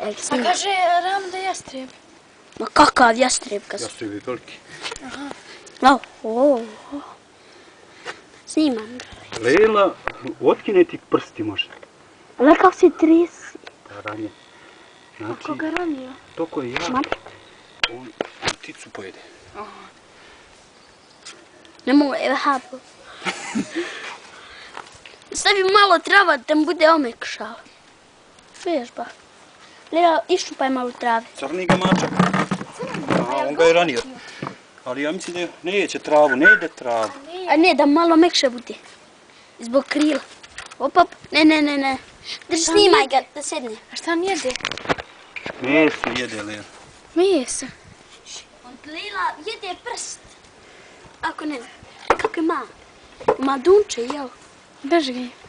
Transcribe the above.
A kaže ravno da jastreb. Ma kakav jastreb kad su? Jastreb je veliki. Snimam ga. Lela, otkine ti prsti može. Ali kako si trisi? Ranje. Znači, Kako ga ranio? toko je jak. On pticu pojede. Ne mogu, evo hapo. Stavi malo trava da mu bude omekšao. Vježba. Lela, iščupaj malo trave. Crni ga mačak. On ga je ranio. Ali ja mislim da neće travu, ne ide travu. A ne, da malo mekše bude. Zbog krila. Op. Ne. Drži, snimaj ga, da sedne. A šta on jede? Meso jede Lela. Meso. On Lela jede prst. Ako ne, kako je mal. Ima dunče, jel? Drži ga.